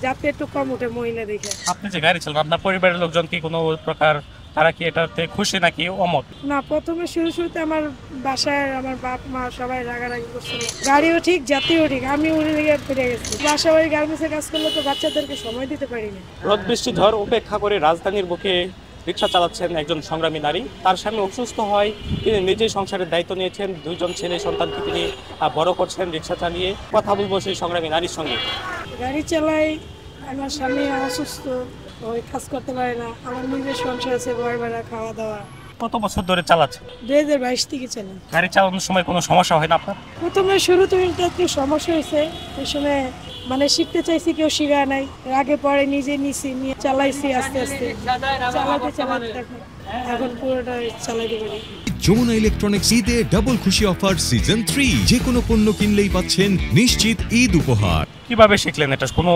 যাতে একটু কম ওঠে মহিলা দেখে। আপনি যে গাড়ি চালান আপনার পরিবারের লোকজন কি কোনো প্রকার তারা কি এটাতে খুশি নাকি অমত? না, প্রথমে শুরুতে আমার বাসায় আমার বাপ মা সবাই রাগারাগি করছিল। গাড়িও ঠিক, জাতিও ঠিক, আমি উড়ে গিয়ে ফিরে গেছি। বাসা বাড়ি গার্মেন্টসে কাজ করলে তো বাচ্চাদেরকে সময় দিতে পারি না। রোদ বৃষ্টি ঝড় উপেক্ষা করে রাজধানীর বুকে রিক্সা চালাচ্ছেন একজন সংগ্রামী নারী। তার স্বামী অসুস্থ হয়, তিনি নিজেই সংসারের দায়িত্ব নিয়েছেন। দুইজন ছেলে সন্তানকে তিনি বড় করছেন রিক্সা চালিয়ে। কথা বলবো সেই সংগ্রামী নারীর সঙ্গে। গাড়ি চালাই, আমার স্বামী অসুস্থ, ওই কাজ করতে পারে না। আমার নিজের সংসার আছে, ঘর ভাড়া, খাওয়া দাওয়া। কত বছর ধরে চালাচ্ছেন? 2022 থেকে চালাই। গাড়ি চালানোর সময় কোনো সমস্যা হয় না আপনার? প্রথমে শুরুতে একটু সমস্যা হয়েছে। ওই সময় মানে শিখতে চাইছি, কেউ শিখায় নাই। আগে পরে নিজে নিছি, নিয়ে চালাইছি আস্তে আস্তে। চালাতে এখন পুরোটা চালাইতে পারি। যমুনা ইলেকট্রনিক্স ঈদে ডাবল খুশি অফার সিজন 3, যে কোনো পণ্য কিনলেই পাচ্ছেন নিশ্চিত ঈদ উপহার। কিভাবে শিখলেন এটা? কোনো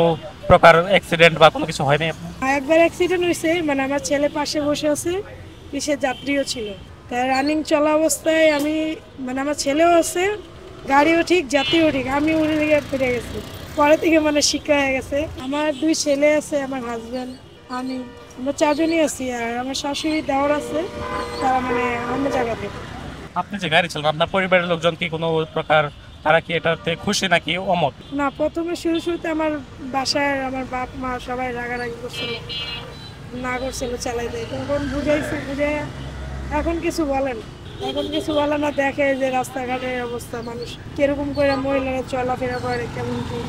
প্রকার অ্যাক্সিডেন্ট বা কোনো কিছু হয়নি আপনার? একবার অ্যাক্সিডেন্ট হয়েছে, মানে আমার ছেলে পাশে বসে আছে, পিছে যাত্রীও ছিল। তাই রানিং চলা অবস্থায় আমি, মানে আমার ছেলেও আছে, গাড়িও ঠিক, যাত্রীও ঠিক, আমি উড়ে গিয়ে ফিরে গেছি। পরে থেকে মানে শিক্ষা হয়ে গেছে। আমার 2 ছেলে আছে, আমার হাজব্যান্ড, আমি, আমরা 4 জনই আছি। আর আমার শাশুড়ি দেওর আছে, তারা মানে অন্য জায়গাতে। আপনি যে গাড়ি চালান আপনার পরিবারের লোকজন কি কোনো প্রকার তারা কি এটাতে খুশি নাকি অমত? না, প্রথমে শুরুতে আমার বাসায় আমার বাপ মা সবাই রাগারাগি করছিল, না করছিল চালাইতে। তখন বুঝাইছি, বুঝে এখন কিছু বলেন, এখন কিছু বলে না। দেখে যে রাস্তাঘাটের অবস্থা, মানুষ কিরকম করে মহিলারা চলাফেরা করে, কেমন কি,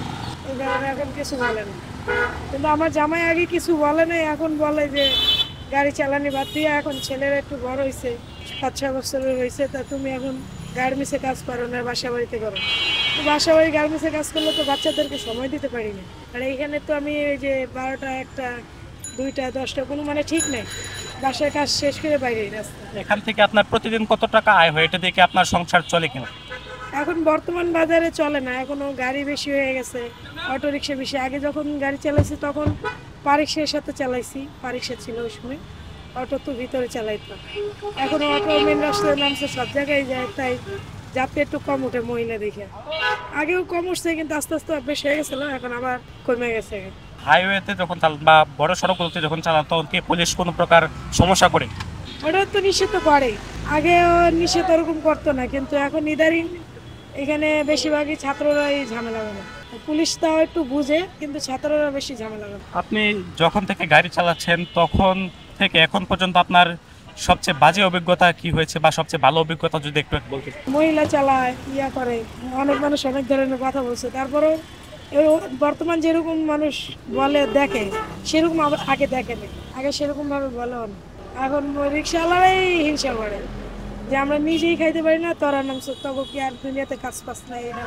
এই কারণে এখন কিছু বলে না। কিন্তু আমার জামাই আগে কিছু বলে নাই, এখন বলে যে গাড়ি চালানি বাদ দিয়ে, এখন ছেলেরা একটু বড় হয়েছে, 5-6 বছরের হয়েছে, তা তুমি এখন গার্মেন্টসে কাজ করো না, বাসা বাড়িতে করো। তো বাসা বাড়ি গার্মেন্টসে কাজ করলে তো বাচ্চাদেরকে সময় দিতে পারি না। আর এইখানে তো আমি এই যে 12টা, 1টা, 2টা, 10টা কোনো মানে ঠিক নেই। বাসার কাজ শেষ করে বাইরে রাস্তা। এখান থেকে আপনার প্রতিদিন কত টাকা আয় হয়? এটা দিয়ে কি আপনার সংসার চলে কিনা? এখন বর্তমান বাজারে চলে না, এখনো গাড়ি বেশি হয়ে গেছে, অটো রিক্সা বেশি। আগে যখন গাড়ি চালাইছি তখন পারিক্সার সাথে চালাইছি, পারিক্সা ছিল ওই সময়, অটো তো ভিতরে চালাইতাম। এখন অটো মেন রাস্তায় নামছে, সব জায়গায় যায়, তাই যাতে একটু কম ওঠে মহিলা দেখে। আগেও কম উঠছে, কিন্তু আস্তে আস্তে অভ্যেস হয়ে গেছিল, এখন আবার কমে গেছে। হাইওয়েতে যখন চালান বা বড় সড়কগুলোতে যখন চালান তখন কি পুলিশ কোনো প্রকার সমস্যা করে? ওটা তো নিষেধ করে, আগেও নিষেধ ওরকম করতো না, কিন্তু এখন ইদারিং এখানে বেশিরভাগই ছাত্ররাই ঝামেলা করে। পুলিশ তাও একটু বুঝে, কিন্তু ছাত্ররা বেশি ঝামেলা করে। আপনি যখন থেকে গাড়ি চালাচ্ছেন তখন থেকে এখন পর্যন্ত আপনার সবচেয়ে বাজে অভিজ্ঞতা কি হয়েছে বা সবচেয়ে ভালো অভিজ্ঞতা যদি একটু বলতেন? মহিলা চালায়, ইয়া করে, অনেক মানুষ অনেক ধরনের কথা বলছে। তারপরেও বর্তমান যেরকম মানুষ বলে দেখে, সেরকম আগে দেখে না, আগে সেরকম ভাবে বলে না। এখন রিক্সাওয়ালারাই হিংসা করে যে আমরা নিজেই খাইতে পারি না, তোরা নামছ, তবু কি আর দুনিয়াতে কাজ পাস নাই, এটা